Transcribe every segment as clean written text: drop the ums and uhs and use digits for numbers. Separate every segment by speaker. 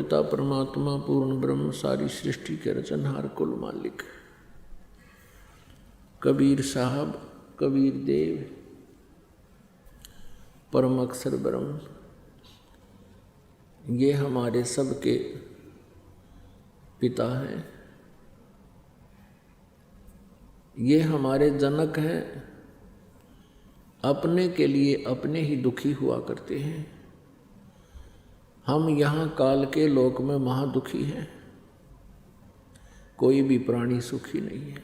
Speaker 1: पिता परमात्मा पूर्ण ब्रह्म सारी सृष्टि के रचनहार कुल मालिक। कबीर साहब, कबीर देव, परम अक्षर ब्रह्म, ये हमारे सब के पिता हैं, ये हमारे जनक हैं। अपने के लिए अपने ही दुखी हुआ करते हैं। हम यहाँ काल के लोक में महादुखी हैं, कोई भी प्राणी सुखी नहीं है।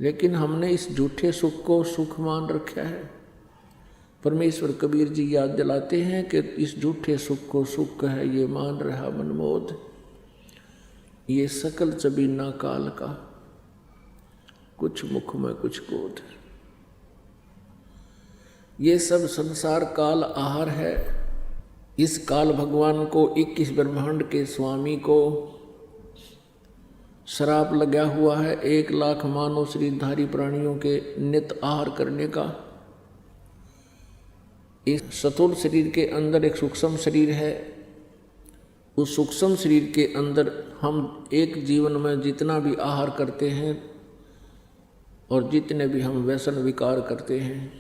Speaker 1: लेकिन हमने इस झूठे सुख को सुख मान रखा है। परमेश्वर कबीर जी याद दिलाते हैं कि इस झूठे सुख को सुख है ये मान रहा मनमोद, ये सकल चबीना काल का, कुछ मुख में कुछ गोद। ये सब संसार काल आहार है। इस काल भगवान को, 21 ब्रह्मांड के स्वामी को श्राप लगा हुआ है 1 लाख मानव शरीरधारी प्राणियों के नित आहार करने का। इस स्थूल शरीर के अंदर एक सूक्ष्म शरीर है। उस सूक्ष्म शरीर के अंदर हम एक जीवन में जितना भी आहार करते हैं और जितने भी हम व्यसन विकार करते हैं,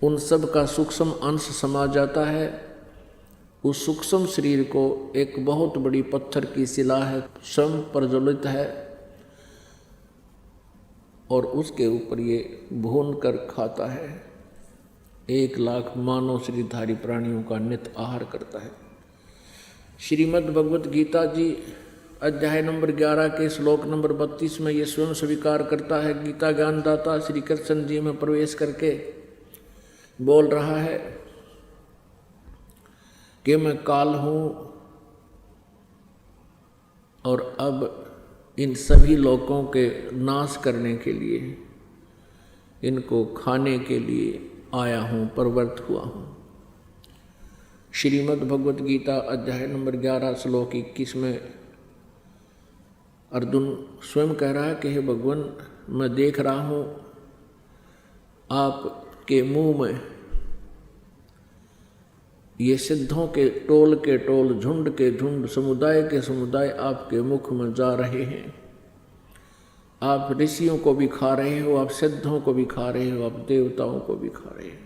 Speaker 1: उन सब का सूक्ष्म अंश समा जाता है। उस सूक्ष्म शरीर को एक बहुत बड़ी पत्थर की शिला है, स्वयं प्रज्वलित है, और उसके ऊपर ये भून कर खाता है। 1 लाख मानव शरीरधारी प्राणियों का नित आहार करता है। श्रीमद् भगवत गीता जी अध्याय नंबर 11 के श्लोक नंबर 32 में ये स्वयं स्वीकार करता है। गीता ज्ञानदाता श्री कृष्ण जी में प्रवेश करके बोल रहा है कि मैं काल हूँ और अब इन सभी लोगों के नाश करने के लिए, इनको खाने के लिए आया हूँ, प्रवृत्त हुआ हूँ। श्रीमद् भगवत गीता अध्याय नंबर 11 श्लोक 21 में अर्जुन स्वयं कह रहा है कि हे भगवान, मैं देख रहा हूँ आपके मुंह में ये सिद्धों के टोल, झुंड के झुंड, समुदाय के समुदाय आपके मुख में जा रहे हैं। आप ऋषियों को भी खा रहे हो, आप सिद्धों को भी खा रहे हो, आप देवताओं को भी खा रहे हो,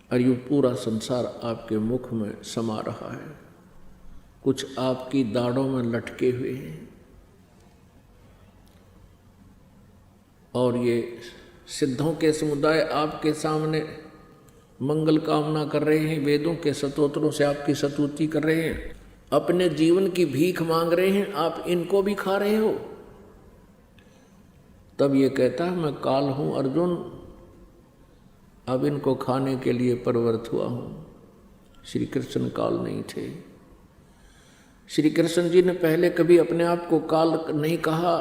Speaker 1: और ये पूरा संसार आपके मुख में समा रहा है। कुछ आपकी दाढ़ों में लटके हुए हैं और ये सिद्धों के समुदाय आपके सामने मंगल कामना कर रहे हैं, वेदों के स्तोत्रों से आपकी स्तुति कर रहे हैं, अपने जीवन की भीख मांग रहे हैं, आप इनको भी खा रहे हो। तब ये कहता है मैं काल हूँ अर्जुन, अब इनको खाने के लिए प्रवृत्त हुआ हूँ। श्री कृष्ण काल नहीं थे। श्री कृष्ण जी ने पहले कभी अपने आप को काल नहीं कहा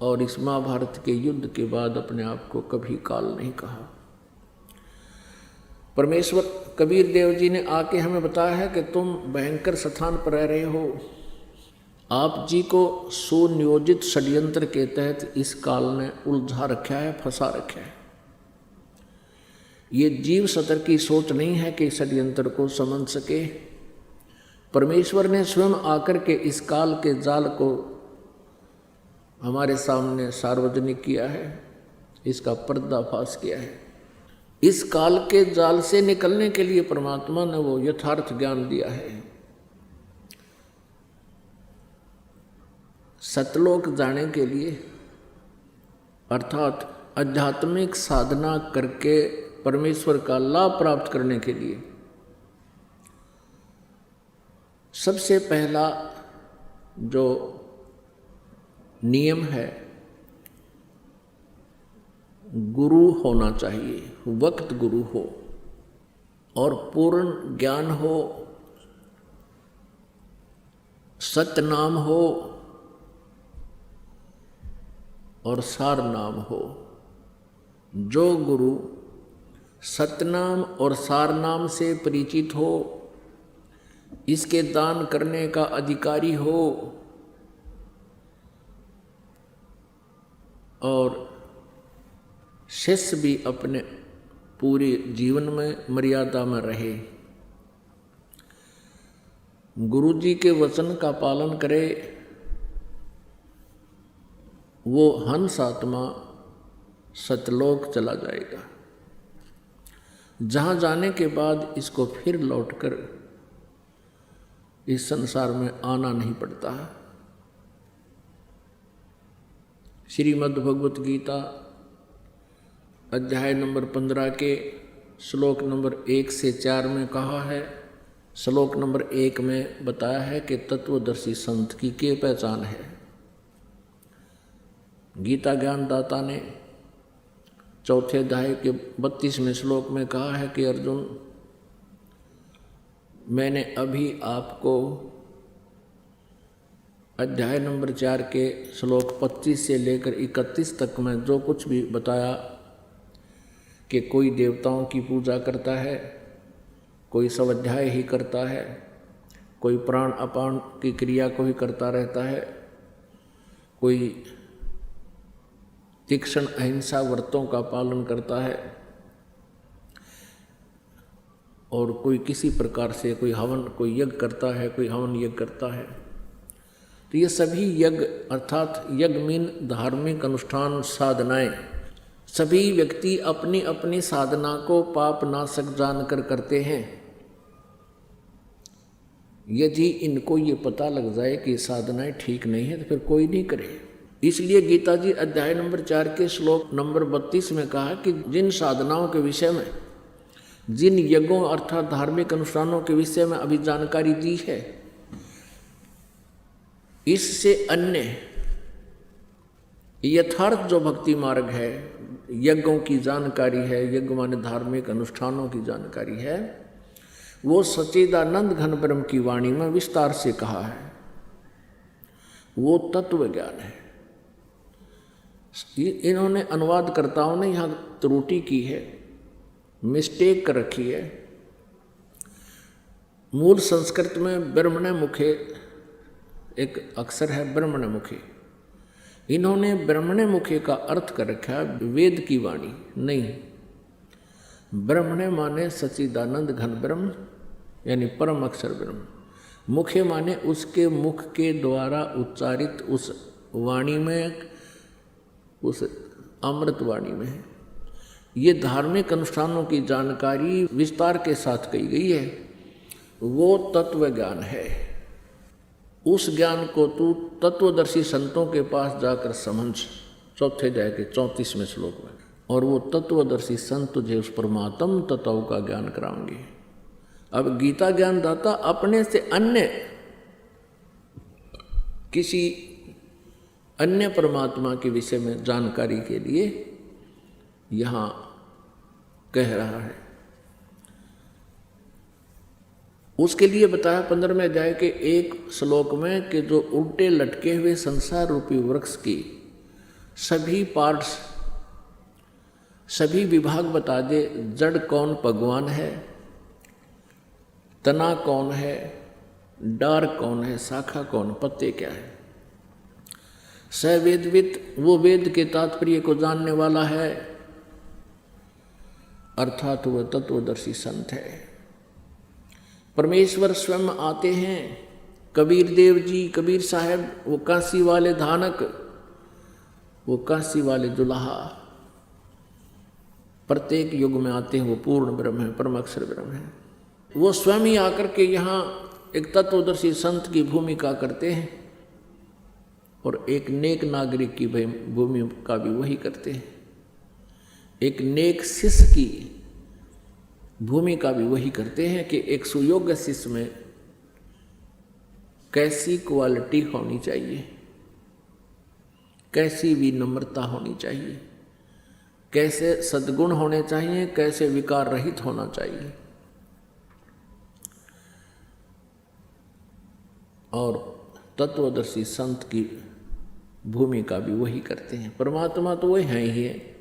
Speaker 1: और इस महाभारत के युद्ध के बाद अपने आप को कभी काल नहीं कहा। परमेश्वर कबीर देव जी ने आके हमें बताया है कि तुम भयंकर स्थान पर रह रहे हो। आप जी को सुनियोजित षड्यंत्र के तहत इस काल ने उलझा रखा है, फंसा रखा है। ये जीव सतर की सोच नहीं है कि षड्यंत्र को समझ सके। परमेश्वर ने स्वयं आकर के इस काल के जाल को हमारे सामने सार्वजनिक किया है, इसका पर्दाफाश किया है। इस काल के जाल से निकलने के लिए परमात्मा ने वो यथार्थ ज्ञान दिया है। सतलोक जाने के लिए अर्थात आध्यात्मिक साधना करके परमेश्वर का लाभ प्राप्त करने के लिए सबसे पहला जो नियम है, गुरु होना चाहिए। वक्त गुरु हो और पूर्ण ज्ञान हो, सतनाम हो और सार नाम हो। जो गुरु सतनाम और सार नाम से परिचित हो, इसके दान करने का अधिकारी हो और शिष्य भी अपने पूरे जीवन में मर्यादा में रहे, गुरु जी के वचन का पालन करे वो हंस आत्मा सतलोक चला जाएगा, जहाँ जाने के बाद इसको फिर लौटकर इस संसार में आना नहीं पड़ता। श्रीमद् भगवत गीता अध्याय नंबर 15 के श्लोक नंबर 1 से 4 में कहा है। श्लोक नंबर 1 में बताया है कि तत्वदर्शी संत की क्या पहचान है। गीता ज्ञानदाता ने चौथे अध्याय के 32वें श्लोक में कहा है कि अर्जुन, मैंने अभी आपको अध्याय नंबर 4 के श्लोक 25 से लेकर 31 तक में जो कुछ भी बताया कि कोई देवताओं की पूजा करता है, कोई स्वाध्याय ही करता है, कोई प्राण अपान की क्रिया को ही करता रहता है, कोई तीक्ष्ण अहिंसा व्रतों का पालन करता है और कोई किसी प्रकार से कोई हवन कोई यज्ञ करता है, कोई हवन यज्ञ करता है। तो ये सभी यज्ञ अर्थात यज्ञ मीन धार्मिक अनुष्ठान साधनाएं, सभी व्यक्ति अपनी अपनी साधना को पाप नाशक जानकर करते हैं। यदि इनको ये पता लग जाए कि साधनाएं ठीक नहीं है तो फिर कोई नहीं करे। इसलिए गीता जी अध्याय नंबर 4 के श्लोक नंबर 32 में कहा कि जिन साधनाओं के विषय में, जिन यज्ञों अर्थात धार्मिक अनुष्ठानों के विषय में अभी जानकारी दी है, इससे अन्य यथार्थ जो भक्ति मार्ग है, यज्ञों की जानकारी है, यज्ञ माने धार्मिक अनुष्ठानों की जानकारी है, वो सच्चिदानंद घन ब्रह्म की वाणी में विस्तार से कहा है। वो तत्व ज्ञान है। इन्होंने अनुवादकर्ताओं ने यहाँ त्रुटि की है, मिस्टेक कर रखी है। मूल संस्कृत में ब्रह्मणे मुखे एक अक्षर है, ब्रह्मणे मुखे। इन्होंने ब्रह्मणे मुखे का अर्थ कर रखा है वेद की वाणी नहीं। ब्रह्मणे माने सच्चिदानंद घन ब्रह्म यानी परम अक्षर ब्रह्म। मुखे माने उसके मुख के द्वारा उच्चारित उस वाणी में, उस अमृत वाणी में है। ये धार्मिक अनुष्ठानों की जानकारी विस्तार के साथ कही गई है, वो तत्व ज्ञान है। उस ज्ञान को तू तत्वदर्शी संतों के पास जाकर समझ, चौथे अध्याय के 34वें श्लोक में। और वो तत्वदर्शी संत तुझे उस परमात्म तत्व का ज्ञान कराएंगे। अब गीता ज्ञानदाता अपने से अन्य किसी अन्य परमात्मा के विषय में जानकारी के लिए यहाँ कह रहा है। उसके लिए बताया 15वें अध्याय के एक श्लोक में कि जो उल्टे लटके हुए संसार रूपी वृक्ष की सभी पार्ट्स, सभी विभाग बता दे। जड़ कौन भगवान है, तना कौन है, डार कौन है, शाखा कौन, पत्ते क्या है। सवेदवित वो वेद के तात्पर्य को जानने वाला है, अर्थात वह तत्वदर्शी संत है। परमेश्वर स्वयं आते हैं। कबीर देव जी, कबीर साहब, वो काशी वाले धानक, वो काशी वाले दुल्हा, प्रत्येक युग में आते हैं। वो पूर्ण ब्रह्म है, परम अक्षर ब्रह्म है। वो स्वयं ही आकर के यहाँ एक तत्वदर्शी संत की भूमिका करते हैं और एक नेक नागरिक की भूमिका भी वही करते हैं। एक नेक शिष्य की भूमिका भी वही करते हैं कि एक सुयोग्य शिष्य में कैसी क्वालिटी होनी चाहिए, कैसी विनम्रता होनी चाहिए, कैसे सद्गुण होने चाहिए, कैसे विकार रहित होना चाहिए। और तत्वदर्शी संत की भूमिका भी वही करते हैं। परमात्मा तो वही है ही है,